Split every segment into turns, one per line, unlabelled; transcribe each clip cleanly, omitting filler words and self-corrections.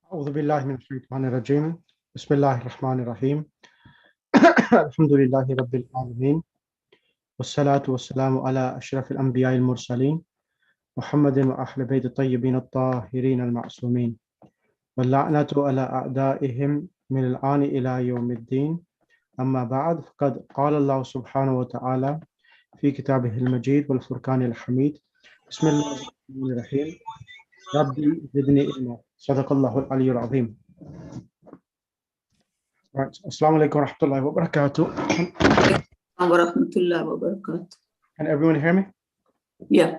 أعوذ بالله من الشيطان الرجيم بسم الله الرحمن الرحيم الحمد لله رب العالمين والصلاة والسلام على أشرف الأنبياء المرسلين محمد وأهل بيت الطيبين الطاهرين المعصومين واللعنة على أعدائهم من الآن إلى يوم الدين أما بعد فقد قال الله سبحانه وتعالى في كتابه المجيد والفرقان الحميد بسم الله الرحمن الرحيم ربي زدني علما صدق الله العلي العظيم. Right. Assalamu alaikum wa rahmatullahi wa barakatuh.
Wa rahmatullahi wa barakatuh.
Can everyone hear me?
Yeah.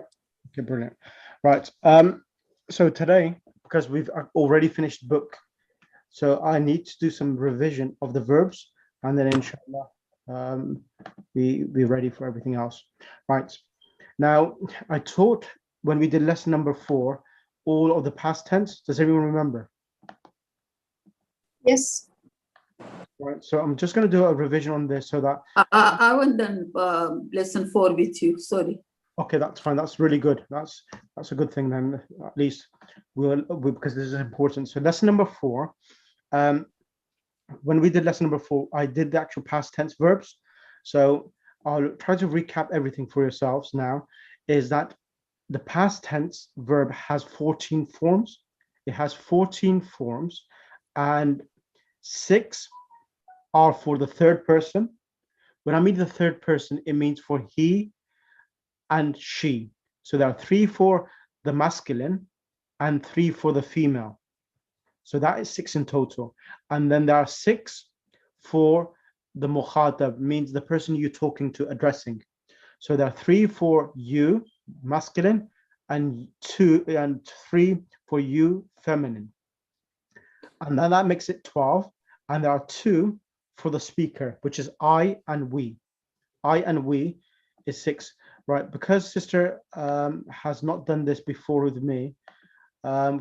Okay, brilliant. Right. So today, because we've already finished the book, so I need to do some revision of the verbs, and then inshallah, be ready for everything else. Right. Now, I taught when we did lesson number 4, all of the past tense. Does everyone remember?
Yes.
Right. So I'm just going to do a revision on this so that
I haven't done lesson 4 with you. Sorry.
Okay, that's fine. That's really good. That's a good thing then. At least we'll because this is important. So lesson number 4. When we did lesson number 4, I did the actual past tense verbs. So I'll try to recap everything for yourselves now. Is that the past tense verb has 14 forms. It has 14 forms, and 6 are for the third person. When I mean the third person, it means for he and she. So there are 3 for the masculine and 3 for the female. So that is 6 in total. And then there are 6 for the mukhatab, means the person you're talking to, addressing. So there are 3 for you, masculine, and 3 for you, feminine. And then that makes it 12. And there are 2 for the speaker, which is I and we. I and we is 6. Right, because sister has not done this before with me,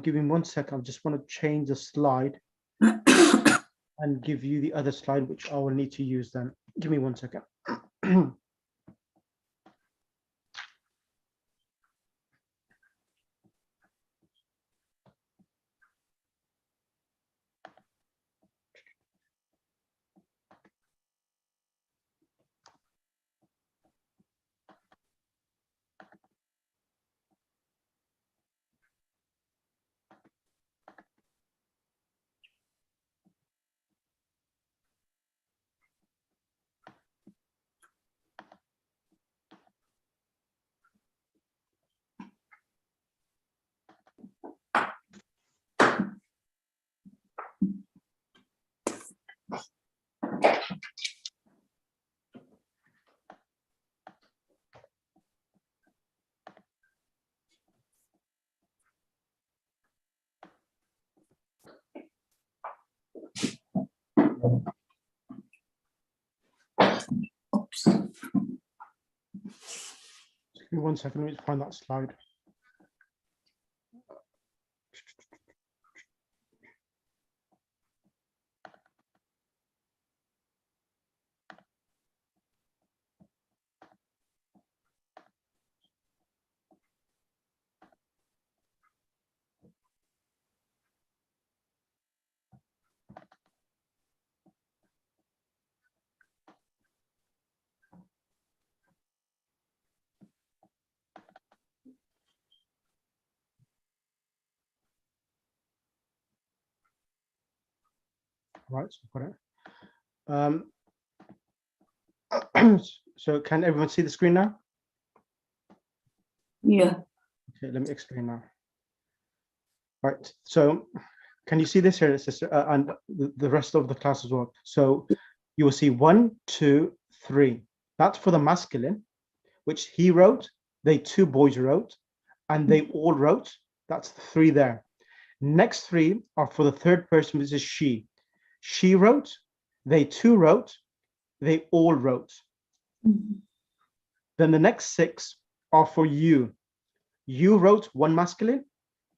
give me 1 second. I just want to change the slide and give you the other slide, which I will need to use then. Give me 1 second.
Oops.
Give me 1 second. Let me find that slide. Right, so I've got it. So can everyone see the screen now?
Yeah.
Okay, let me explain now. Right, so can you see this here, sister, and the rest of the class as well? So you will see 1, 2, 3. That's for the masculine, which he wrote, they 2 boys wrote, and they all wrote. That's the 3 there. Next 3 are for the third person, which is she. She wrote, they 2 wrote, they all wrote. Then the next 6 are for you. You wrote 1 masculine,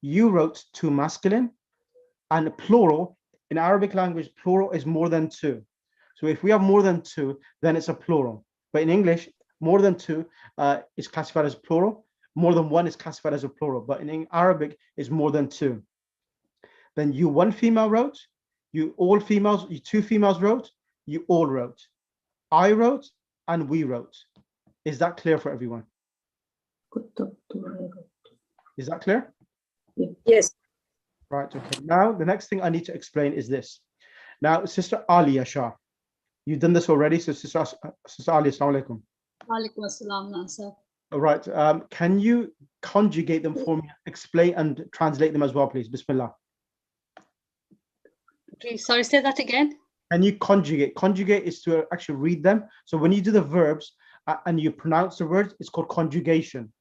you wrote 2 masculine, and plural, in Arabic language, plural is more than 2. So if we have more than 2, then it's a plural. But in English, more than 2 is classified as plural. More than 1 is classified as a plural. But in Arabic, it's more than 2. Then you one female wrote, you all females, you two females wrote, you all wrote. I wrote and we wrote. Is that clear for everyone? Is that clear?
Yes.
Right, okay. Now, the next thing I need to explain is this. Now, Sister Alia Shah, you've done this already, so Sister Alia, assalamu alaikum.
Walaikum assalam, sir.
All right, can you conjugate them for me, explain and translate them as well, please? Bismillah.
Okay, sorry, say that again.
Can you conjugate? Conjugate is to actually read them. So when you do the verbs and you pronounce the words, it's called conjugation.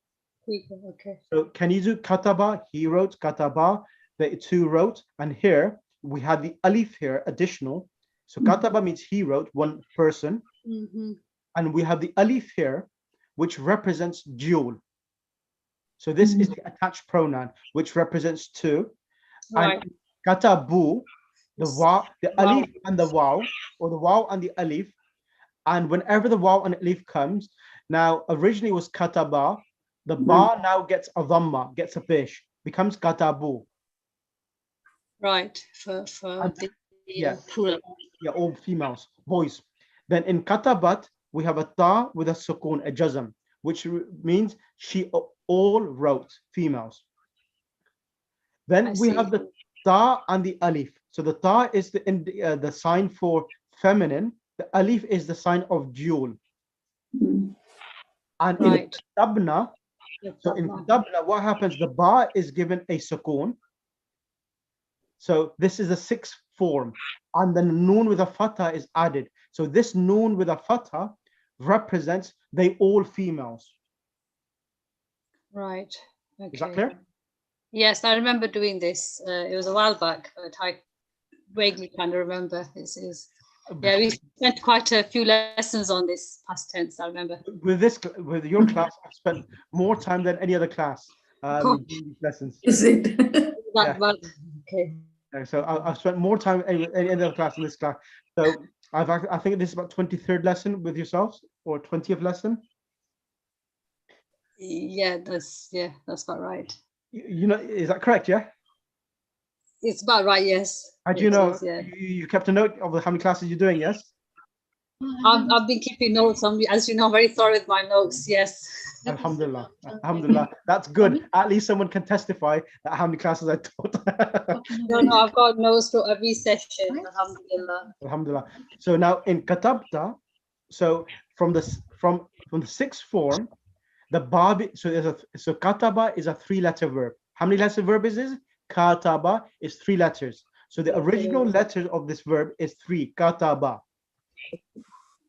Okay.
So can you do kataba? He wrote, kataba, the two wrote, and here we have the alif here, additional. So kataba means he wrote, one person, and we have the alif here, which represents dual. So this is the attached pronoun, which represents two.
Right.
And katabu, the waw, the alif and the waw, or the waw and the alif. And whenever the waw and alif comes, now originally it was kataba, the ba now gets a dhamma, gets a fish, becomes katabu.
Right. For the plural.
Yeah, all females, boys. Then in katabat, we have a ta with a sukun, a jazm, which means she all wrote, females. Then we have the ta and the alif. So the ta is the sign for feminine. The alif is the sign of dual. And in katabna, so in katabna, what happens? The ba is given a sukun. So this is the sixth form. And then noon with a fatha is added. So this noon with a fatha represents they all females.
Right. Okay.
Is that clear?
Yes, I remember doing this. It was a while back, but I vaguely kind of remember. Yeah, we spent quite a few lessons on this past tense, I remember.
With your class, I've spent more time than any other class doing these lessons.
Is it?
Okay.
So I've spent more time with any other class in this class. So I think this is about 23rd lesson with yourselves, or 20th lesson.
Yeah, that's about right.
You know, is that correct? Yeah.
It's about right. Yes.
How do you know? You kept a note of how many classes you're doing? Yes.
I've been keeping notes on, as you know, very thorough with my notes. Yes.
Alhamdulillah. Alhamdulillah. That's good. At least someone can testify that how many classes I taught.
No, I've got notes for every session. Alhamdulillah.
Alhamdulillah. So now in katabta, so from the sixth form, the babi. So kataba is a 3-letter verb. How many letter verb is this? Kataba is 3 letters. So the original letter of this verb is 3, kataba.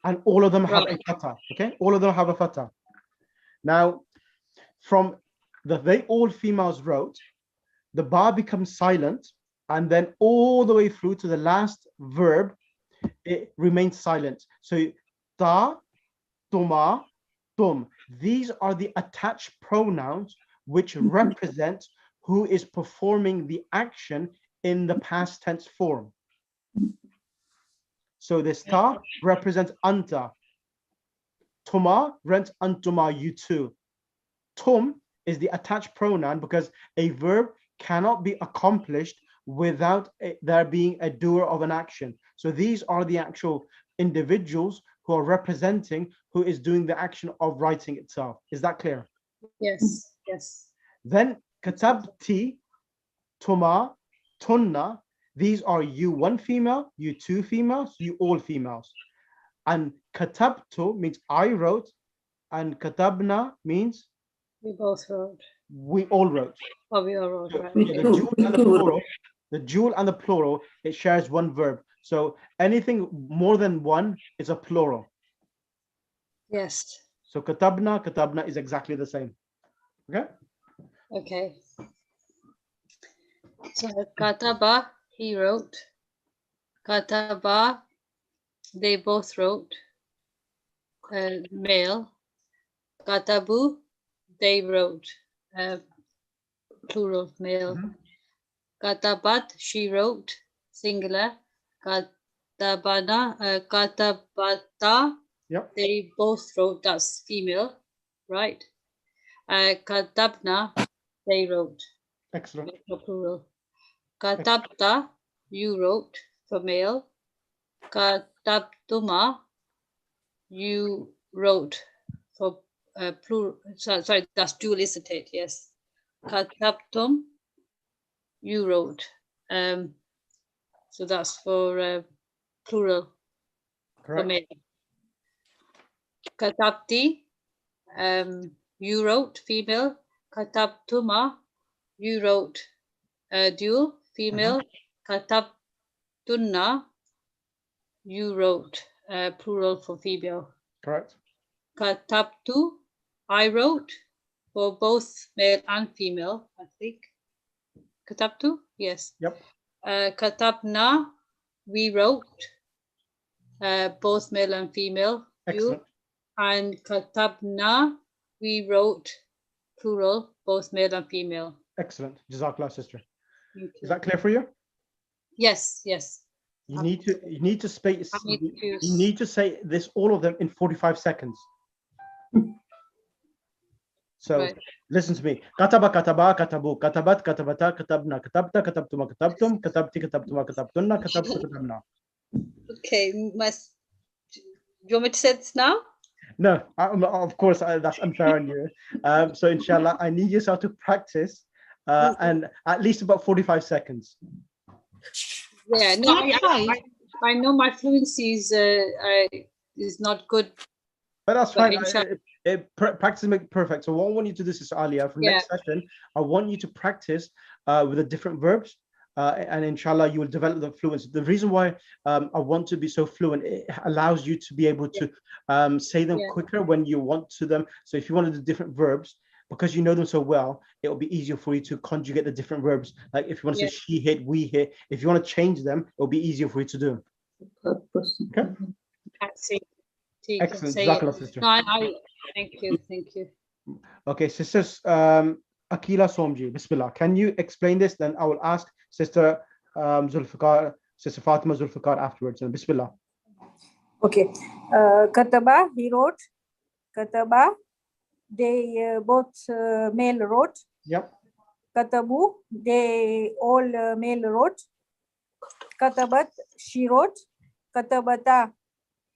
And all of them have a fatha, okay? All of them have a fatha. Now, from they all females wrote, the ba becomes silent, and then all the way through to the last verb, it remains silent. So ta, tuma, tum. These are the attached pronouns which represent who is performing the action in the past tense form. So this ta represents anta. Tuma represents antuma, you two. Tum is the attached pronoun because a verb cannot be accomplished without there being a doer of an action. So these are the actual individuals who are representing who is doing the action of writing itself. Is that clear?
Yes. Yes.
Then katabti, tuma, tunna. These are you one female, you two females, you all females. And katabtu means I wrote, and katabna means
we both wrote.
We all wrote.
Oh, we all wrote.
So,
right.
the dual and the plural, it shares one verb. So anything more than one is a plural.
Yes.
So katabna is exactly the same. Okay.
Okay. So kataba, he wrote. Kataba, they both wrote. Male. Katabu, they wrote. Plural, male. Katabat, she wrote. Singular. Katabana, katabata, they both wrote. That's female, right? Katabna, they wrote.
Excellent.
Plural. Katabta, you wrote for male. Katabtuma, you wrote for plural. Sorry, that's dual, isn't it? Yes. Katabtum, you wrote. So that's for plural for
Correct.
male. Katabti, you wrote, female. Katabtuma, you wrote, dual, female. Katabtunna, you wrote, plural for female.
Correct.
Katabtu, I wrote, for both male and female, I think. Katabtu, yes.
Yep.
Katabna, we wrote, both male and female.
Excellent.
And katabna, we wrote, plural, both male and female.
Excellent. Jazakallah, sister.
Thank
Is
you.
that clear for you?
Yes, yes.
You need to space.
I need to-
You need to say this, all of them, in 45 seconds. So
Right.
listen to me. Kataba, kataba, katabu, katabat, katabata, katabna, katabta, katabtuma, katabtum, katabti, katabtuma, katabtunna, katabtu, katabna.
Okay, do you want me to say this now?
No, of course, that's unfair on you. So inshallah, I need yourself to practice and at least about 45 seconds.
Yeah, no, I know my fluency is not good.
But that's
But
fine.
inshallah-
Practice makes perfect. So what I want you to do, Sister Alia, for next session, I want you to practice with the different verbs. And inshallah, you will develop the fluency. The reason why I want to be so fluent, it allows you to be able to say them quicker when you want to them. So if you want to do different verbs, because you know them so well, it will be easier for you to conjugate the different verbs. Like if you want to say she hit, we hit, if you want to change them, it will be easier for you to do. Okay. Excellent. Jazakallah, sister.
No, I thank you.
Okay, sisters, Akila Somji, Bismillah. Can you explain this? Then I will ask Sister Zulfikar, Sister Fatima Zulfikar afterwards. And Bismillah.
Okay. Kataba, he wrote. Kataba, they both male wrote.
Yep.
Katabu, they all male wrote. Katabat, she wrote. Katabata,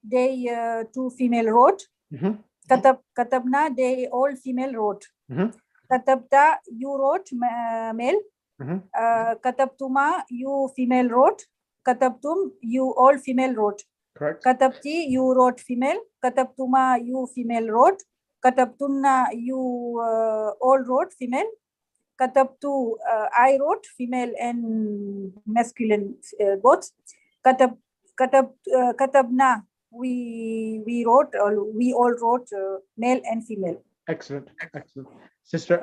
they two female wrote. Katabna, they all female wrote. Katabta, you wrote male. Katabtuma, you female wrote. Katabtum, you all female wrote.
Correct.
Katabti, you wrote female. Katabtuma, you female wrote. Katabtunna, you all wrote female. Katabtu, I wrote female and masculine both. Katabna, we wrote, we all wrote male and female.
Excellent. Excellent. Sister,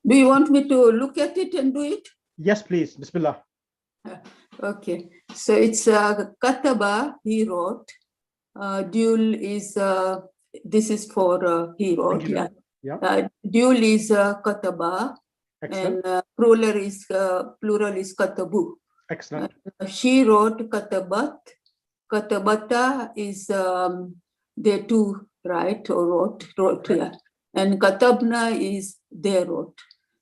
do you want me to look at it and do it?
Yes, please. Bismillah.
Okay. So it's Kataba, he wrote. Dual is, this is for he wrote.
Yeah.
Dual is Kataba.
Excellent.
And plural is Katabu.
Excellent.
She wrote Katabat. Katabata is they two, right? Or wrote here. And Katabna is they wrote.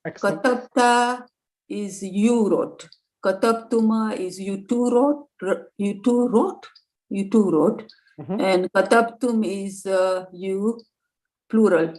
Excellent.
Katabta is you wrote. Katabtuma is you two wrote. And Katabtum is you, plural.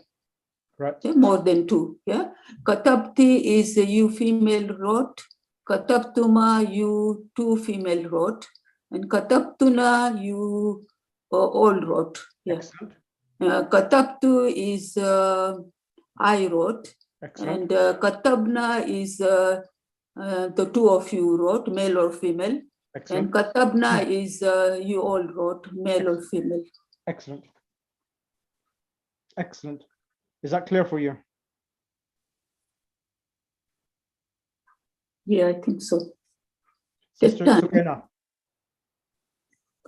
Right.
More than two. Yeah. Katabti is you female wrote. Katabtuma, you two female wrote. And Katabtuna, you all wrote. Yeah.
Excellent.
Katabtu is I wrote.
Excellent.
And Katabna is the two of you wrote, male or female.
Excellent.
And Katabna is you all wrote, male or female.
Excellent. Excellent. Is that clear for you?
Yeah, I think so.
Sister Sukaina.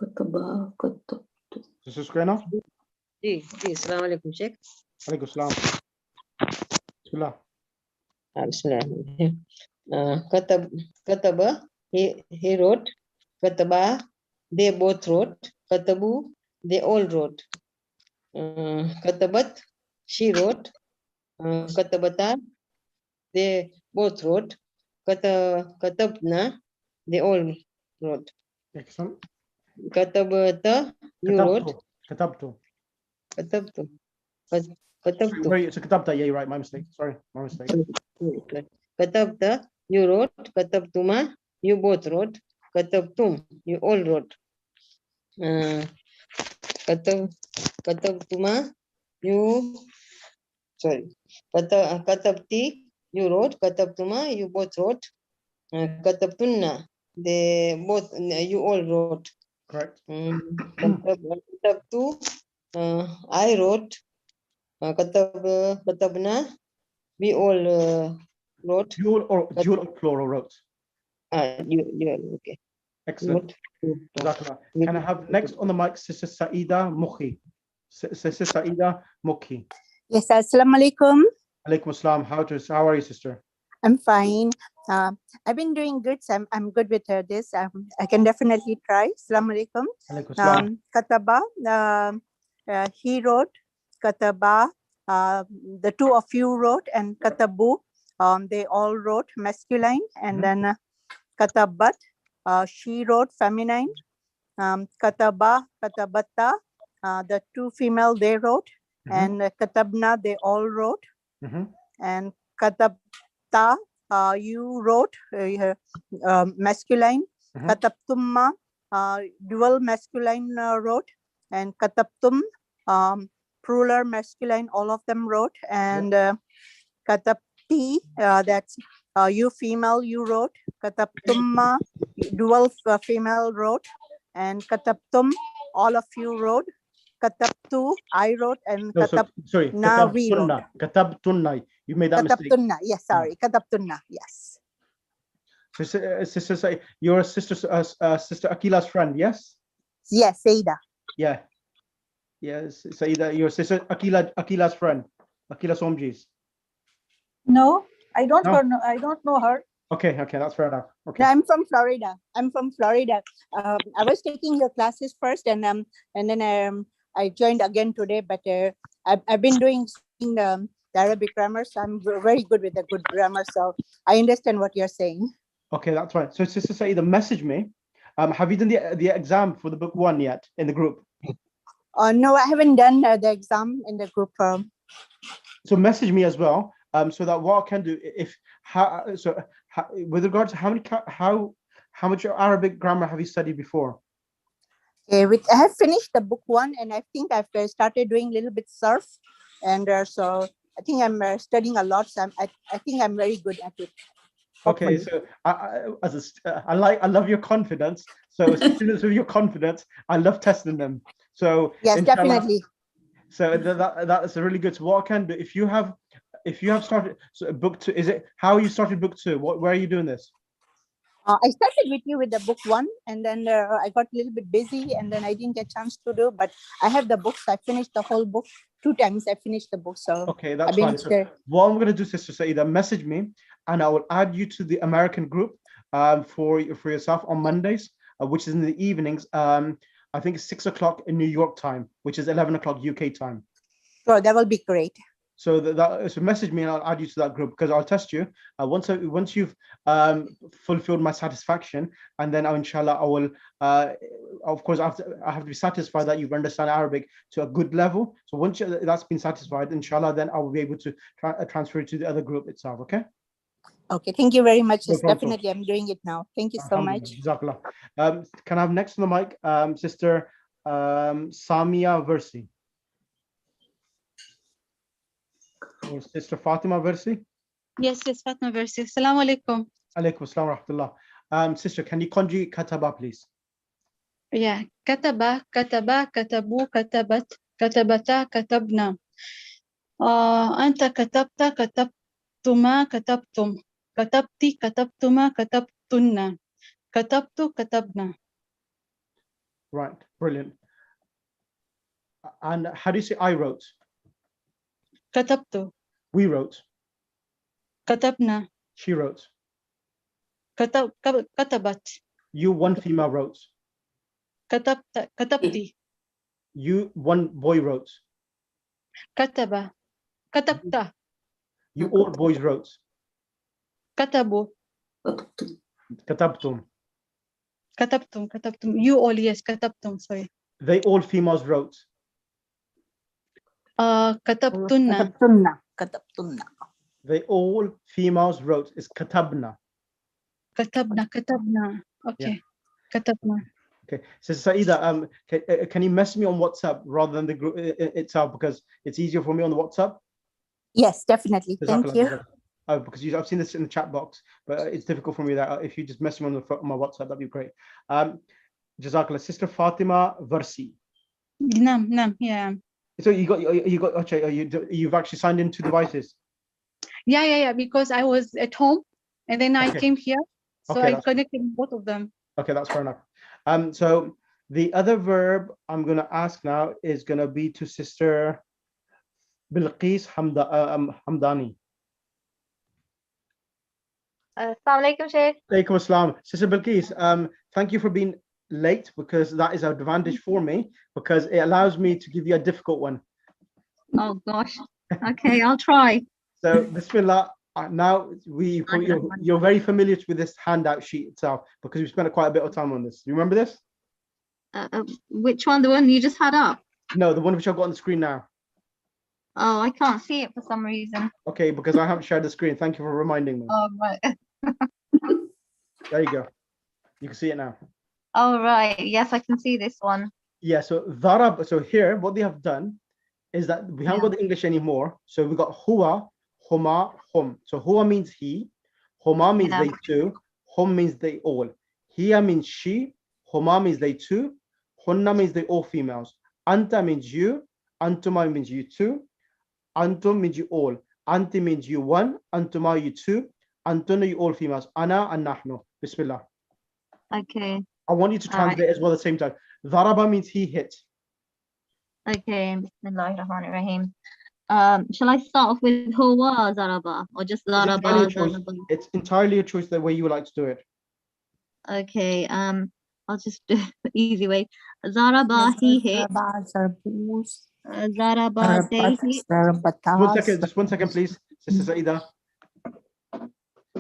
Kataba, Katabtu.
Sister Sukaina?
जी अस्सलाम वालेकुम Sheikh
Alaikum salam. Bismillah.
Kataba, he wrote. Kataba, they both wrote. Katabu, they all wrote. Katabat, she wrote. Katabata, they both wrote. Katabna, they all wrote.
Excellent.
Katabata, you wrote.
Katabtu.
Katabtu.
Sorry,
Katabtu.
where it's a katabta. Yeah, you're right. My mistake. Sorry, my mistake.
Katabta, you wrote. Katabtuma, you both wrote. Katabtum, you all wrote. Katabtuma, you sorry. Katabti, you wrote. Katabtuma, you both wrote. Katabtunna, they both you all wrote.
Correct.
Katabtu, I wrote. Katabna, we all wrote.
Dual or plural wrote.
You okay.
Excellent. Jazakallah. Can I have next on the mic, Sister Saida Mukhi? Sister Saida Mukhi.
Yes, Assalamu alaikum.
Alaikum assalam. How are you, sister?
I'm fine. I've been doing good. So I'm good with this. I can definitely try. Assalamu alaikum.
Alaikum assalam.
Kataba, he wrote. Kataba, the two of you wrote, and katabu, they all wrote masculine, and then katabat, she wrote feminine. Kataba, katabata, the two female they wrote, and katabna they all wrote, and katabta, you wrote masculine. Katabtumma, dual masculine wrote, and katabtum, plural masculine, all of them wrote, and katabti, that's you female you wrote. Katabtumma, dual female wrote, and katabtum, all of you wrote. Katabtu, I wrote, and
sorry,
we wrote.
Katabtunna. You made that mistake.
Katabtunna, yes, sorry, katabtunna, yes.
Sister, your sister, Sister Akila's friend, yes?
Yes, Saida.
Yeah. Yes, Saida, your sister Akila's friend, Akila Somjis.
No, I don't know. I don't know her.
Okay, that's fair enough. Okay.
No, I'm from Florida. I was taking your classes first, and then I joined again today. But I've been doing the Arabic grammar, so I'm very good with the good grammar. So I understand what you're saying.
Okay, that's right. So Sister Saida, message me. Have you done the exam for the book 1 yet in the group?
No, I haven't done the exam in the group.
So message me as well. So that what I can do, with regards to how much Arabic grammar have you studied before?
I have finished the book 1, and I think I've started doing a little bit surf, and so I think I'm studying a lot. So I think I'm very good at it.
Okay, so I love your confidence. So students with your confidence, I love testing them. So
yes, definitely.
So that's really good. So what I can do, if you have started book 2, how you started book 2? Where are you doing this?
I started with you with the book 1, and then I got a little bit busy, and then I didn't get a chance to do. But I have the books. I finished the whole book 2 times. I finished the book. So
okay, that's fine. So what I'm going to do, Sister Saida, message me, and I will add you to the American group for yourself on Mondays, which is in the evenings. I think it's 6 o'clock in New York time, which is 11 o'clock UK time.
Sure, that will be great.
So so message me and I'll add you to that group, because I'll test you once you've fulfilled my satisfaction, and then inshallah I will of course I have to be satisfied that you've understand Arabic to a good level. So once that's been satisfied, inshallah, then I will be able to transfer it to the other group itself. Okay,
thank you very much.
No problem.
Definitely I'm doing it now. Thank you so much.
Jazakallah. Can I have next on the mic Sister Samia Versi? Or Sister Fatima Versi?
Yes, Fatima Versi. Assalamu alaikum.
Alaikum assalam wa rahmatullah. Sister, can you conjugate kataba, please?
Yeah. Kataba, kataba, katabu, katabat, katabata, katabna. Anta katabta, katabtuma, katabtum. Katabti, katabtuma, katabtunna. Katabtu, katabna.
Right, brilliant. And how do you say I wrote?
Katabtu.
We wrote.
Katabna.
She wrote.
Katabat.
You, one female, wrote.
Katabta, katabti.
You, one boy, wrote.
Kataba. Katabta.
You, all boys, wrote.
كتبوا
كتبتم.
كتبتم.
كتبتم. You all, yes, كتبتم, sorry.
They all females wrote.
كتبتن.
كتبتن.
They all females wrote. It's katabna.
كتبنا. Okay. كتبنا.
Okay. So Saida, can you message me on WhatsApp rather than the group itself, because it's easier for me on the WhatsApp?
Yes, definitely. Thank you.
Because I've seen this in the chat box, but it's difficult for me that if you just message me on my WhatsApp, that'd be great. Jazakallah. Sister Fatima Versi.
نعم, yeah.
So you got okay, you've actually signed in 2 devices.
Yeah, because I was at home and then I
Okay.
came here, so
Okay,
I
that's
connected both of them.
Okay, that's fair enough. So the other verb I'm gonna ask now is gonna be to Sister Bilqees Hamdani.
Assalamu alaikum, Sheikh.
Alaikum assalam. Sister Bilqees, thank you for being late, because that is an advantage for me, because it allows me to give you a difficult one.
Oh gosh. Okay, I'll try.
So Bismillah. Now you're very familiar with this handout sheet itself, because we spent quite a bit of time on this. You remember this?
Which one? The one you just had up?
No, the one which I've got on the screen now.
Oh, I can't see it for some reason.
Okay, because I haven't shared the screen. Thank you for reminding me.
Oh, right.
There you go. You can see it now.
Oh, right. Yes, I can see this one.
Yeah, so Darab, so here what they have done is that we haven't got the English anymore. So we've got huwa, huma, hum. So huwa means he, huma means they two, hum means they all. Hiya means she, huma means they two, hunna means they all females. Anta means you, antuma means you two, antum means you all, anti means you one, antuma you two, antuna you all females, ana and nahnu. Bismillah.
Okay.
I want you to translate as well at the same time. Daraba means he hit.
Okay. Bismillahirrahmanirrahim. Shall I start off with huwa zaraba or just zaraba?
It's entirely a choice the way you would like to do it.
Okay. I'll just do it the easy way. Zaraba he hit. Zaraba they hit.
Just 1 second, please, Sister Saida.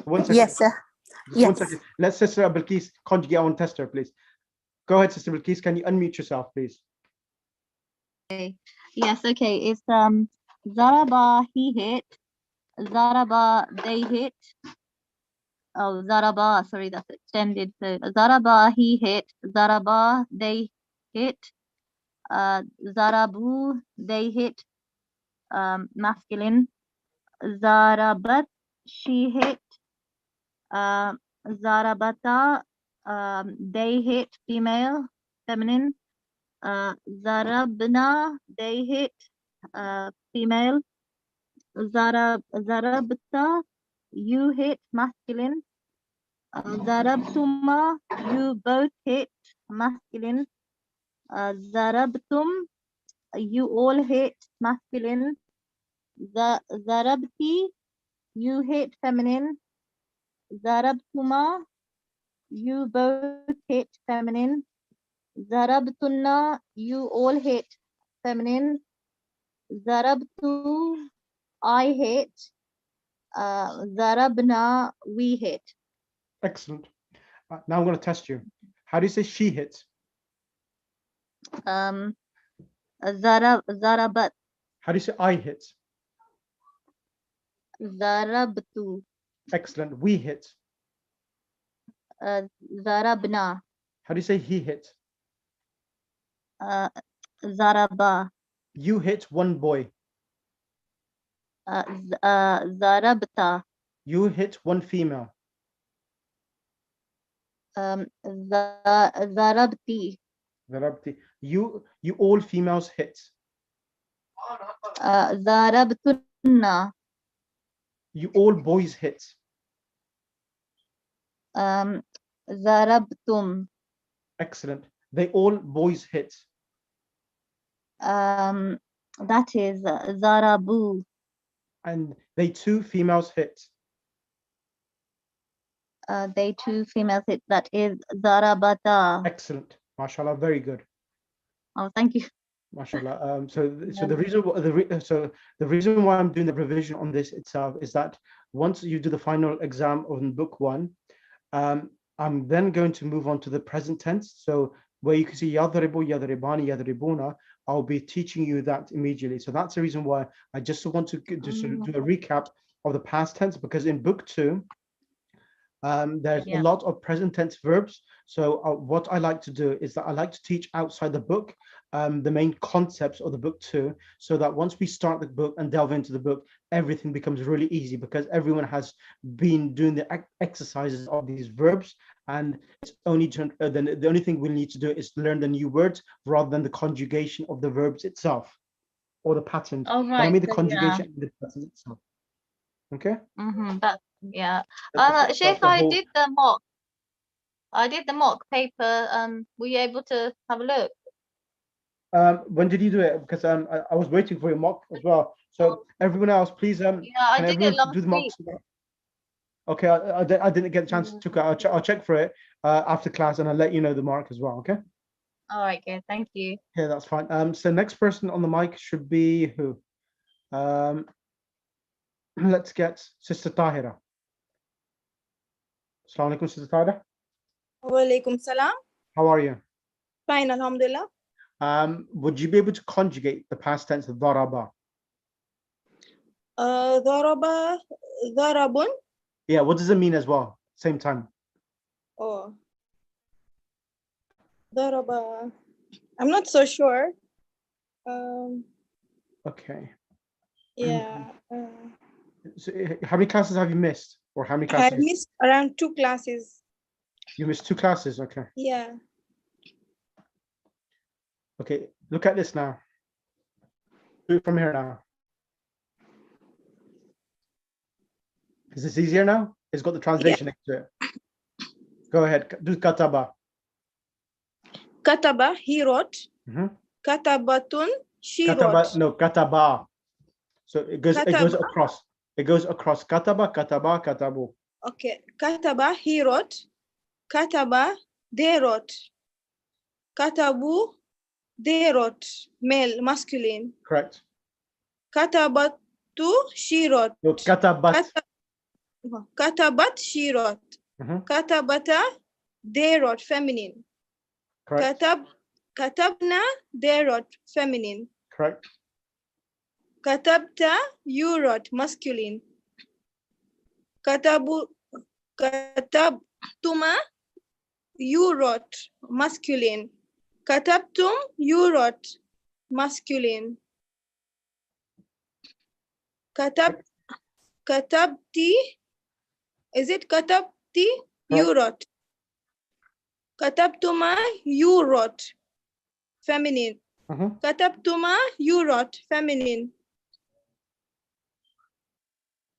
1 second.
Yes, sir.
Just 1 second. Let Sister Bilqees conjugate on tester, please. Go ahead, Sister Bilqees. Can you unmute yourself, please?
Okay. Yes, okay. It's Zaraba he hit. Zaraba they hit. Oh, Zaraba, sorry, that's extended. So Zaraba he hit. Zaraba they hit. Zarabu they hit. Masculine. Zarabat she hit. Zarabata they hit. Female, feminine. Zarabna they hit. Female. Zarabta you hit. Masculine. Zarabtuma you both hit. Masculine. Zarabtum you all hit. Masculine. Zarabti you hit. Feminine. Zarabtuma you both hit. Feminine. Zarabtunna you all hit. Feminine. Zarabtu I hit. Zarabna we hit.
Excellent. Now I'm going to test you. How do you say she hits?
Zarabat.
How do you say I hit?
Zarabtu.
Excellent. We hit.
Zarabna.
How do you say he hit?
Zaraba.
You hit one boy.
Zarabta.
You hit one female.
Zarabti.
Zarabti. You all females hit.
Zarabtunna.
You all boys hit.
Zarabtum.
Excellent. They all boys hit.
That is Zarabu.
And they two females hit.
They two females hit. That is Zarabata.
Excellent. MashaAllah, very good.
Oh, thank you.
MashaAllah. So the reason the reason why I'm doing the revision on this itself is that once you do the final exam on book one, I'm then going to move on to the present tense. So where you can see yadribu, yadribani, yadribuna, I'll be teaching you that immediately. So that's the reason why I just want to just sort of do a recap of the past tense, because in book two, there's a lot of present tense verbs. So what I like to do is that I like to teach outside the book the main concepts of the book too, so that once we start the book and delve into the book, everything becomes really easy, because everyone has been doing the exercises of these verbs, and it's only then the only thing we need to do is learn the new words rather than the conjugation of the verbs itself or the patterns.
Oh,
But I
right.
mean the
So,
conjugation of the patterns itself. Okay.
Sheikh, I did the mock. I did the mock paper. Were you able to have a look?
When did you do it? Because I was waiting for your mock as well. So everyone else, please
I
can
did it
everyone
last
do the
week.
mocks? Okay, I didn't get a chance to check. I'll check for it after class, and I'll let you know the mark as well. Okay.
All right, good. Thank you.
Okay, that's fine. So next person on the mic should be who? Let's get Sister Tahera. Assalamu alaikum, Sister Tahera.
Walaikum salam.
How are you?
Fine, alhamdulillah.
Would you be able to conjugate the past tense of daraba?
Daraba, darabun.
Yeah, what does it mean as well? Same time.
Oh. Daraba. I'm not so sure.
Okay.
Yeah.
So how many classes have you missed? Or how many
I
classes?
missed around 2 classes.
You missed 2 classes, okay.
Yeah.
Okay, look at this now. Do it from here now. Is this easier now? It's got the translation next to it. Go ahead, do kataba.
Kataba, he wrote. Katabatun, she
Kataba,
wrote.
no, kataba. So it goes across. It goes across. Kataba, kataba, katabu.
Okay. Kataba, he wrote. Kataba, they wrote. Katabu, they wrote. Male, masculine.
Correct.
Katabatu, she wrote.
No, katabat.
Katabat, she wrote. Katabata, they wrote, feminine.
Correct.
Katabna, they wrote, feminine.
Correct.
Katabta, you wrote, masculine. Katabtuma, you wrote, masculine. Katabtum, you wrote, masculine. Katabti, is it katabti? You wrote. Katabtuma, you wrote, feminine. Katabtuma, you wrote, feminine.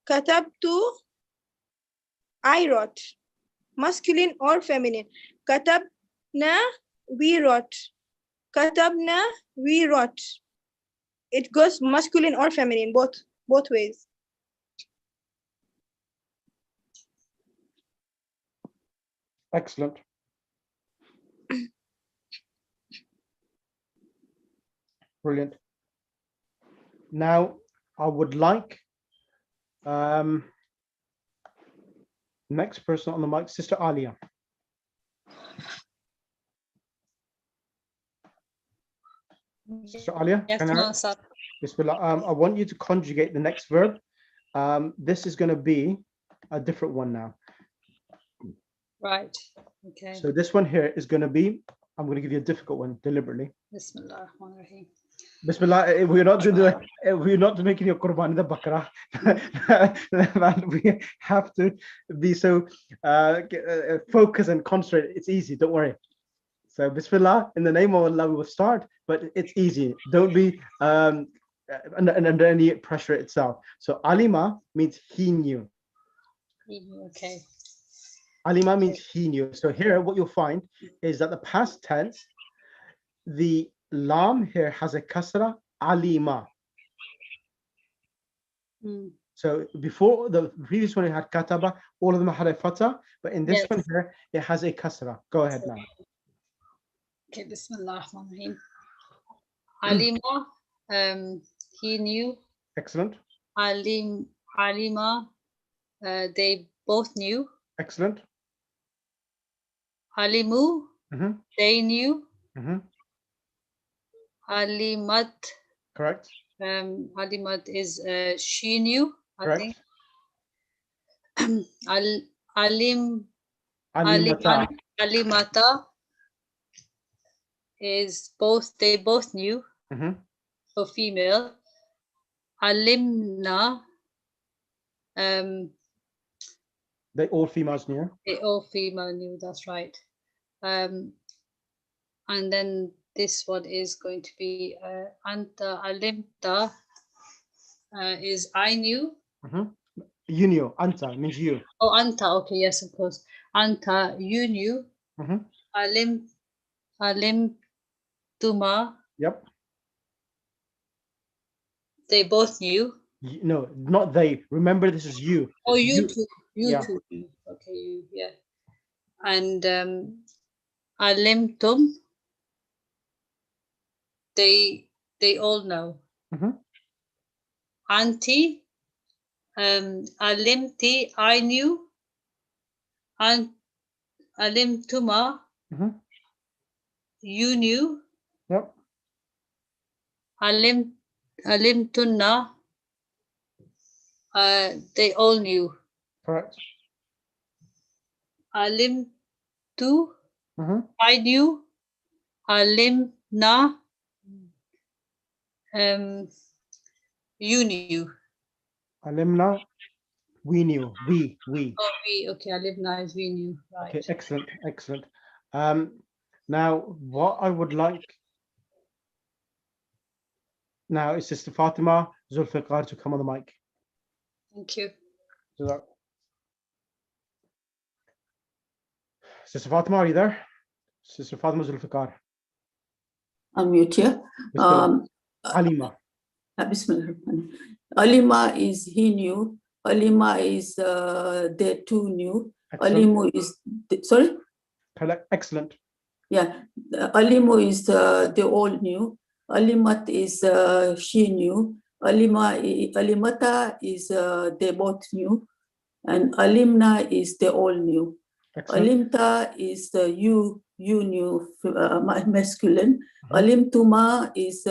Katabtu, I wrote, masculine or feminine. Katabna, we wrote. Katabna, we wrote. It goes masculine or feminine, both ways.
Excellent. Brilliant. Now, I would like next person on the mic, Sister Alia. Sister Alia,
Yes, Master.
Bismillah. I want you to conjugate the next verb. This is going to be a different one now.
Right. Okay.
So this one here is going to be, I'm going to give you a difficult one deliberately.
Bismillah.
Bismillah, we're not making your Qurban in the Bakra. We have to be so focused and concentrate. It's easy, don't worry. So Bismillah, in the name of Allah, we will start, but it's easy. Don't be under any pressure itself. So Alima means he knew.
Okay.
Alima means he knew. So here, what you'll find is that the past tense, the lam here has a kasra, alima. So before the previous one, it had kataba, all of them had a fatha, but in this one here, it has a kasra. Go ahead now.
Okay, Bismillah. Alima, he knew.
Excellent.
Alima, they both knew.
Excellent.
Alimu,
Mhm,
they knew.
mhm.
Alimat,
Correct.
Alimat is she knew, I think.
Correct.
Alimata is both, they both knew.
Mhm.
So female. Alimna,
They all females knew.
they all female knew, that's right. And then this one is going to be Anta Alimta is I knew.
Mhm. You knew. Anta means you.
Oh, Anta, okay, yes, of course. Anta, you knew.
Mhm.
Alimtuma,
Yep.
they both knew.
No, not they. Remember, this is you.
Oh, you two, you
yeah.
two. Okay, you, yeah. And Alimtum, they all know.
Mhm.
Auntie, Alimti, I knew. And Alimtuma,
Mhm.
you knew.
Yep.
Alimtunna, they all knew.
Correct.
Alimtu,
Mhm.
I knew. Alimna, you knew.
Alimna, we knew. We.
Oh, we, okay, Alimna is we knew, right.
Okay, excellent, excellent. Now, what I would like now is Sister Fatima Zulfiqar to come on the mic.
Thank you.
Sister Fatima, are you there? Sister Fatima Zulfiqar.
Unmute here.
Alima.
Bismillah. Alima is he knew. Alima is they two knew. Alimu is sorry.
Excellent.
Yeah, Alimu is they all knew. Alimat is she knew. Alimata is they both knew, and Alimna is they all knew.
Excellent.
Alimta is you knew masculine. Alimtuma is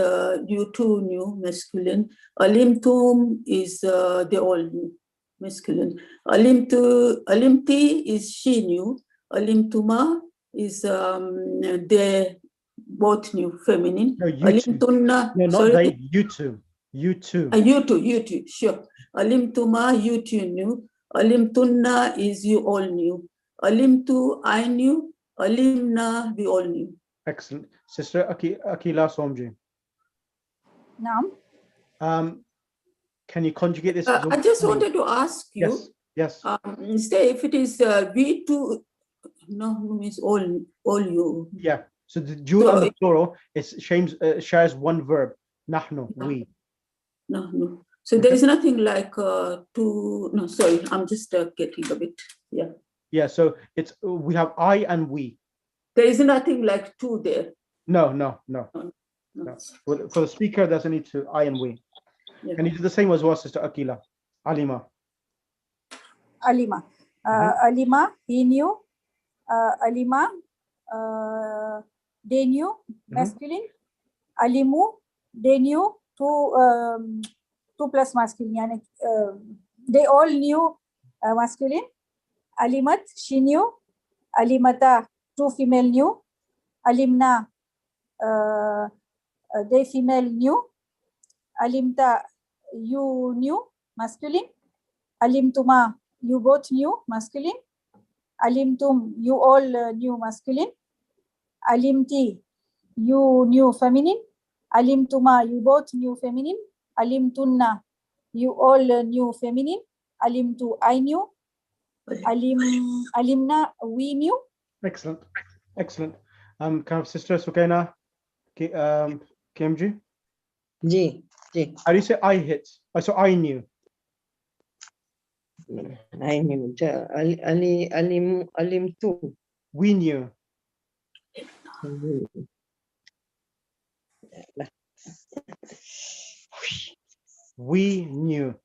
you two knew masculine. Alimtum is they all knew masculine. Alimti is she knew. Alimtuma is they both knew feminine.
No, you two. No, not
sorry.
they. You two. You two.
You two. Sure. Alimtuma, you two knew. Alimtunna is you all knew. Alimtu, I knew. Alimna, we all knew.
Excellent. Sister Akila Somji.
Naam.
Can you conjugate this?
I just wanted to ask you.
Yes.
Say if it is we two, no, means all you.
Yeah. So the dual and the plural shares one verb. Nahnu, we.
No. So there is nothing like two. No, sorry, I'm just getting a bit. Yeah.
Yeah. So we have I and we.
There is nothing like two there.
No. For the speaker, there's only two, I and we. Yeah. Can you do the same as well, Sister Akila? Alima.
Alima, he knew. Alima, they knew, masculine. Alimu, they knew, two plus masculine. They all knew masculine. Alimat, she knew. Alimata, two female knew. Alimna, they female knew. Alimta, you knew, masculine. Alimtuma, you both knew, masculine. Alimtum, you all knew, masculine. Alimti, you knew, feminine. Alimtuma, you both knew, feminine. Alimtunna, you all knew, feminine. Alimtu, I knew. Alimna, we knew.
Excellent. Can I have Sister Sukaina KMG?
Ji.
How do you say I hit? So I knew.
I knew. Alim too.
We knew. We knew.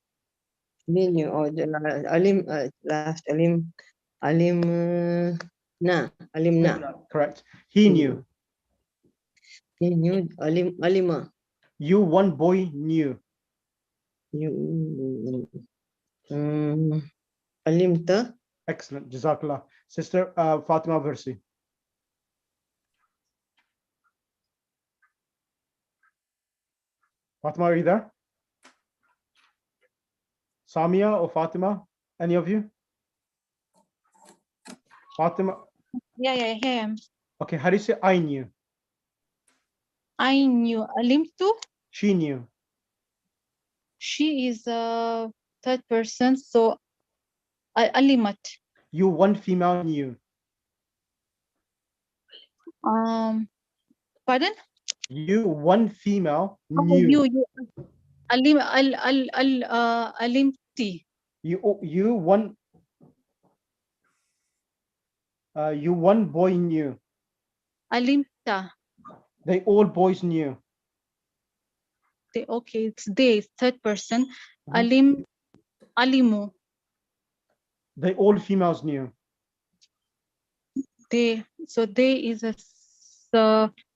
Menu or the alim last alim na alim na.
Correct. He knew.
He knew alima.
You, one boy, knew.
You alimta.
Excellent. Jazakallah. Sister Fatima Versi. Fatima, are you there? Samia or Fatima? Any of you? Fatima.
Yeah, here I am.
Okay, how do you say I knew?
I knew. Alimtu.
She knew.
She is a third person, so alimat.
You, one female, knew.
Pardon?
You, one female,
Oh,
knew.
you alimti.
You one boy knew.
Alimta.
They all boys knew.
Okay, it's they, third person. Alimu.
They all females knew.
They, so they is a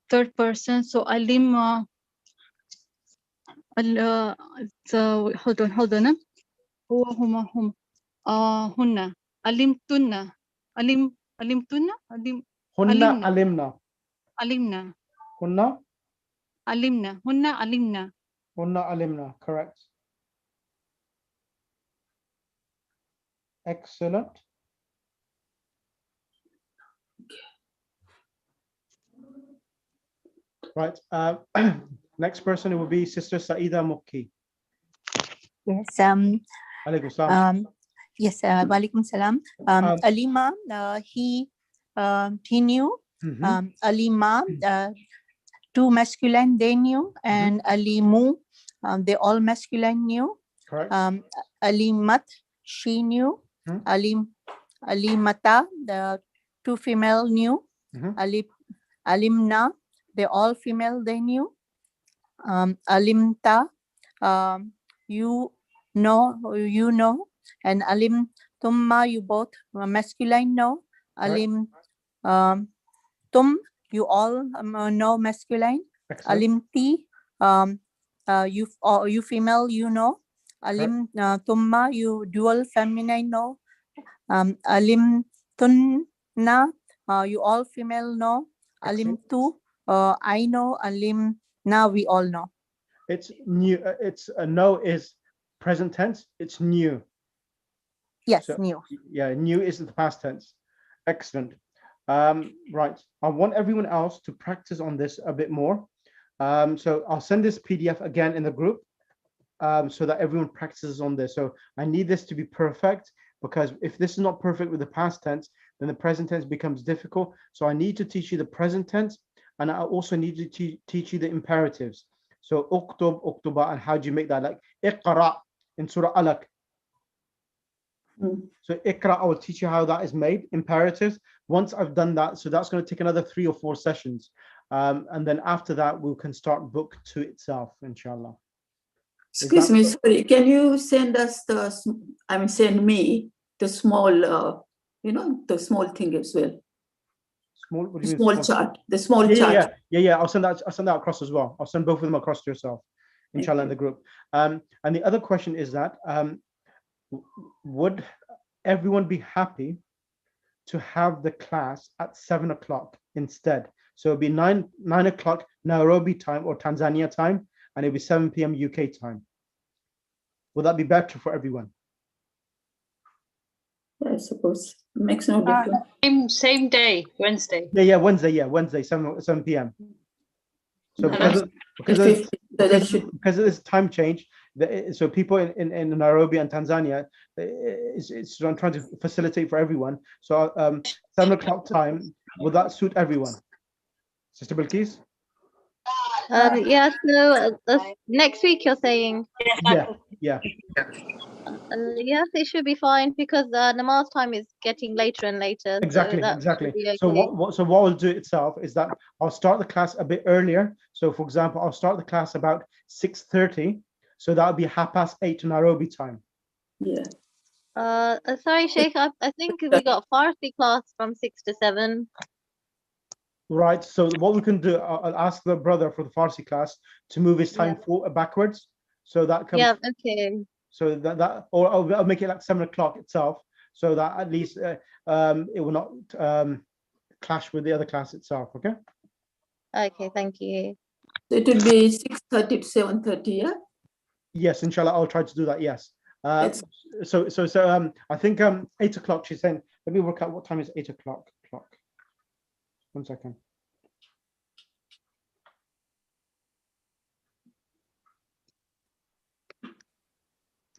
third person. So alim. So hold on. هما هن علمتن علمتن
Hunna alimna.
علمنا
Hunna
هن علمنا.
Hunna alimna. Correct. Excellent. Right. Next person will be Sister Saida Mukki.
Yes.
Alaykum salam.
Yes. Walaikum salam. Alima. He knew. Alima. Two masculine they knew, and alimu. They all masculine knew.
Correct.
Alimat. She knew. Alimata. The two female knew. Alimna. They all female they knew. Alimta. You know, and alim tumma, you both masculine know. Alim tum, you all know masculine. Alimti, you female you know. Alim tumma, you dual feminine know. Alim tunna, you all female know. Alim tu, I know. Alim na, we all know.
It's new. It's no is present tense. It's new.
Yes,
so,
new.
Yeah, new is the past tense. Excellent. Right. I want everyone else to practice on this a bit more. So I'll send this PDF again in the group so that everyone practices on this. So I need this to be perfect, because if this is not perfect with the past tense, then the present tense becomes difficult. So I need to teach you the present tense, and I also need to teach you the imperatives. So uktub, uktuba, and how do you make that? Like iqra in Surah Alaq. So iqra, I will teach you how that is made, imperatives. Once I've done that, so that's going to take another 3 or 4 sessions. And then after that, we can start book 2 itself, inshallah.
Excuse me, sorry. Can you send us send me the small, the small thing as well?
Small, what do you mean?
Small chart. The small chart.
Yeah. I'll send that across as well. I'll send both of them across to yourself, inshallah, in the group. And the other question is that would everyone be happy to have the class at 7 o'clock instead? So it'll be 9 o'clock Nairobi time or Tanzania time, and it'll be 7 p.m. UK time. Would that be better for everyone?
I suppose it makes no difference.
Same day, Wednesday.
Yeah, Wednesday, 7 p.m. So because of this time change, so people in Nairobi and Tanzania, it's I'm trying to facilitate for everyone. So 7 o'clock time, will that suit everyone? Sister Bilqees?
Yeah, so next week you're saying?
Yeah.
Yes, it should be fine because namaz time is getting later and later.
Exactly,
so that
exactly.
should be
So
okay.
what we'll do itself is that I'll start the class a bit earlier. So for example, I'll start the class about 6:30. So that'll be 8:30 Nairobi time.
Yeah.
Sorry, Sheikh. I think we got Farsi class from 6 to 7.
Right. So what we can do, I'll ask the brother for the Farsi class to move his time backwards. So that comes.
Yeah. Okay.
So or I'll make it like 7 o'clock itself, so that at least it will not clash with the other class itself. Okay.
Okay. Thank you.
So it will be 6:30 to 7:30. Yeah.
Yes, inshallah, I'll try to do that. Yes. So I think 8 o'clock. She's saying. Let me work out what time is 8 o'clock. 1 second.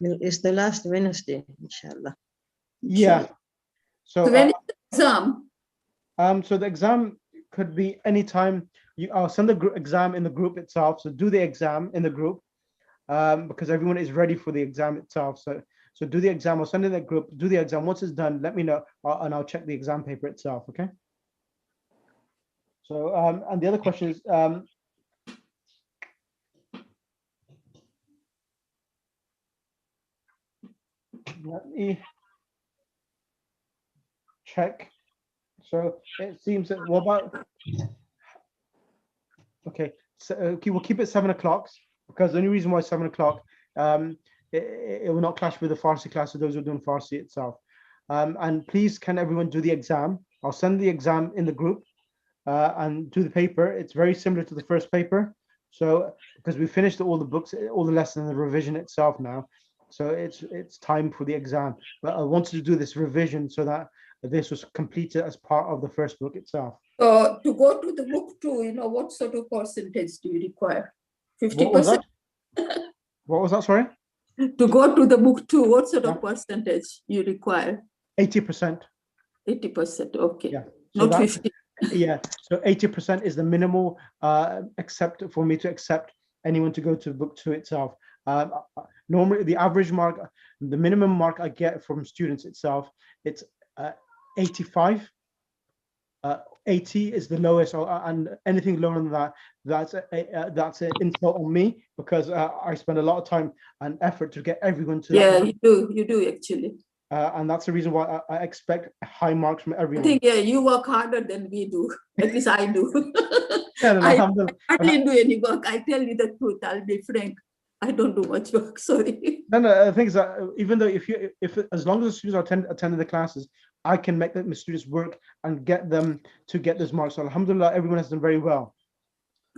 It's the last Wednesday, inshallah.
Yeah. So
when is the exam?
So the exam could be anytime. I'll send the exam in the group itself. So do the exam in the group, because everyone is ready for the exam itself. So do the exam. I'll send it in the group. Do the exam. Once it's done, let me know, and I'll check the exam paper itself. Okay. So and the other question is let me check. So it seems that what about? Okay, so we'll keep it 7 o'clock because the only reason why 7 o'clock, it will not clash with the Farsi class of those who are doing Farsi itself. And please, can everyone do the exam? I'll send the exam in the group and do the paper. It's very similar to the first paper. So because we finished all the books, all the lessons, the revision itself now. So it's time for the exam. But I wanted to do this revision so that this was completed as part of the first book itself.
To go to the book 2, what sort of percentage do you require? 50%?
What was that? Sorry?
To go to the book 2, what sort of percentage you require?
80%.
80%, okay.
Yeah.
So not 50.
Yeah. So 80% is the minimal for me to accept anyone to go to book 2 itself. Normally, the average mark, the minimum mark I get from students itself, it's 85. 80 is the lowest, and anything lower than that, that's an insult on me because I spend a lot of time and effort to get everyone to.
Yeah, you do actually.
And that's the reason why I expect high marks from everyone.
I think you work harder than we do. At least I do.
Yeah,
I didn't do any work. I tell you the truth. I'll be frank. I don't do much work. Sorry.
No, the thing is that even though if as long as the students are attending the classes, I can make the students work and get them to get those marks. So alhamdulillah, everyone has done very well.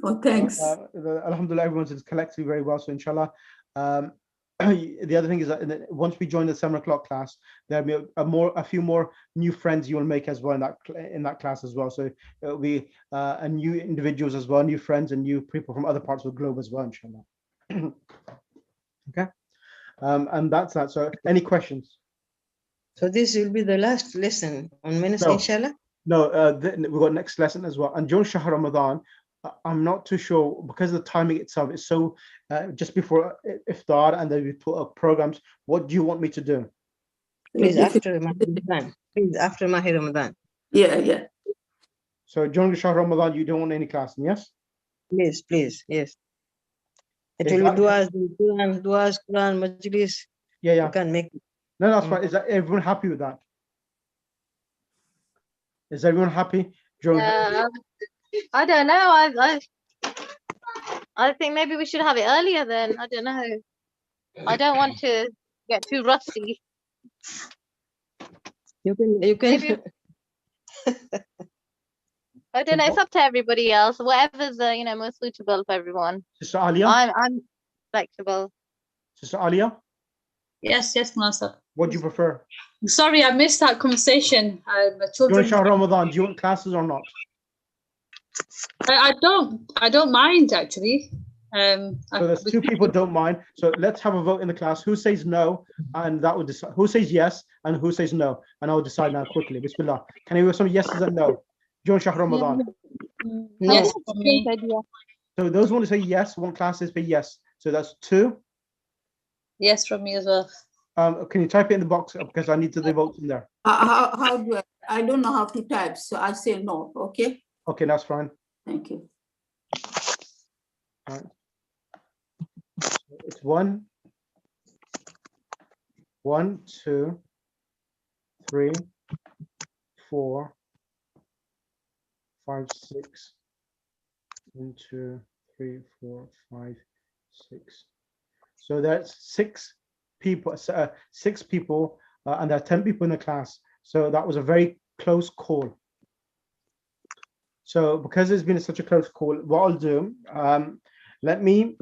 Oh, thanks.
Alhamdulillah, everyone's done collectively very well. So inshallah. The other thing is that once we join the 7 o'clock class, there'll be a few more new friends you will make as well in that class as well. So it'll be new individuals as well, new friends and new people from other parts of the globe as well, inshallah. Okay, and that's that. So any questions?
So this will be the last lesson on Wednesday, inshallah?
No, we've got next lesson as well. And during Shahr Ramadan, I'm not too sure because the timing itself is so just before iftar, and then we put up programs. What do you want me to do?
Please after Ramadan. Please after Mahir Ramadan.
Yeah.
So during Shahr Ramadan, you don't want any class, yes?
Please, yes. It will be duas, Quran, Majlis.
Yeah.
You can make it.
No, that's fine. Is that everyone happy with that? Is everyone happy?
I don't know. I think maybe we should have it earlier then. I don't know. I don't want to get too rusty.
You can.
I don't know. It's up to everybody else. Whatever's most suitable for everyone.
Sister Alia?
I'm flexible.
Sister Alia?
Yes, Master.
What do you prefer?
Sorry, I missed that conversation. My children.
During Shahr Ramadan, do you want classes or not?
I don't mind actually.
So there's 2 people don't mind. So let's have a vote in the class. Who says no, and that will decide. Who says yes, and who says no, and I will decide now quickly. Bismillah. Can you hear some yeses and no during Shahr Ramadan?
Yes, for me.
So those who want to say yes, want classes for yes. So that's 2.
Yes, from me as well.
Can you type it in the box because I need to the votes in there?
How do I don't know how to type, so I say no. Okay.
Okay, that's fine.
Thank you.
All right. So it's 1, 1, 2, 3, 4, 5, 6. 1, 2, 3, 4, 5, 6. So that's 6 people. And there are 10 people in the class. So that was a very close call. So because it's been such a close call, what I'll do, let me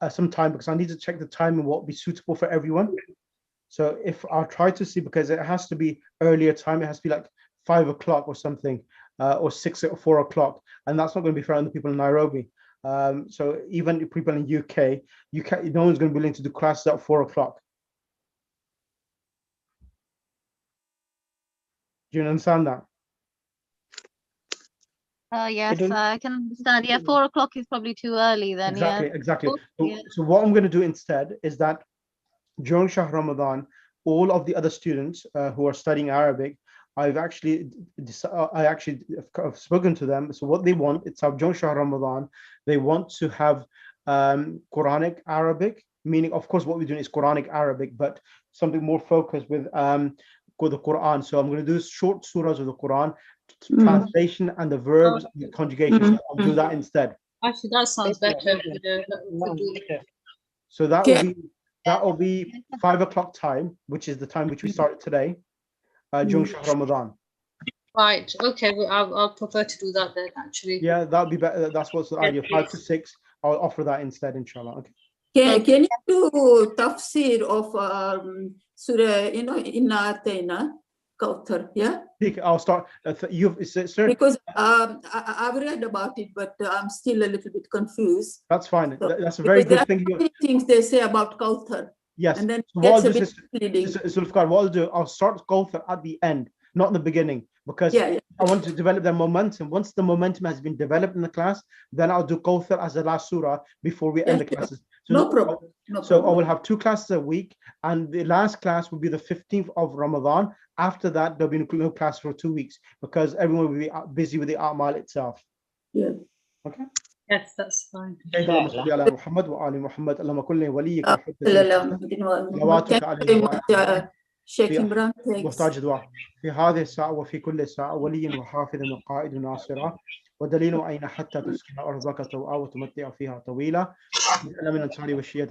some time because I need to check the time and what will be suitable for everyone. So if I'll try to see, because it has to be earlier time, it has to be like 5 o'clock or something, or 6 or 4 o'clock, and that's not going to be fair on the people in Nairobi. So even people in UK, no one's going to be willing to do classes at 4 o'clock. Do you understand that?
Yes, I can understand. Yeah, 4 o'clock is probably too early then.
Exactly,
Yeah.
exactly.
Yeah.
So what I'm going to do instead is that during Shahr Ramadan, all of the other students who are studying Arabic, I've actually spoken to them. So what they want, it's during Shahr Ramadan, they want to have Quranic Arabic, meaning, of course, what we're doing is Quranic Arabic, but something more focused with the Quran. So I'm going to do short surahs of the Quran, translation and the verbs and the conjugation. So I'll do that instead.
Actually, that sounds better.
So that will be 5 o'clock time, which is the time which we started today, during Shahr Ramadan.
Right. Okay. Well, I'll prefer to do that then. Actually.
Yeah, that'll be better. That's what's the idea. 5 to 6. I'll offer that instead, inshallah. Okay.
Can you do tafsir of Surah, Inna Atayna Kauthar, yeah?
I'll start.
Because I've read about it, but I'm still a little bit confused.
That's fine. That's a very good thing.
There are many things they say about Kauthar.
Yes.
And then
So
it gets a bit misleading.
Zulfikar, what I'll do, I'll start Kauthar at the end, not in the beginning, because I want to develop their momentum. Once the momentum has been developed in the class, then I'll do Kauthar as the last surah before we end the classes. So
no problem.
I will have 2 classes a week, and the last class will be the 15th of Ramadan. After that, there'll be no class for 2 weeks because everyone will be busy with the A'mal itself.
Yeah.
Okay.
Yes, that's fine.
اللهم صل على محمد وآل محمد اللهم كن وليك
Sheikh Imran,
محتاج دعاء في هذه الساعة وفي كل ساعة ولي وحافظ وقائد وناصرة ودليل أين حتى تسكن أرضك طوعا وتمتع فيها طويلا من الأنصار والشيعة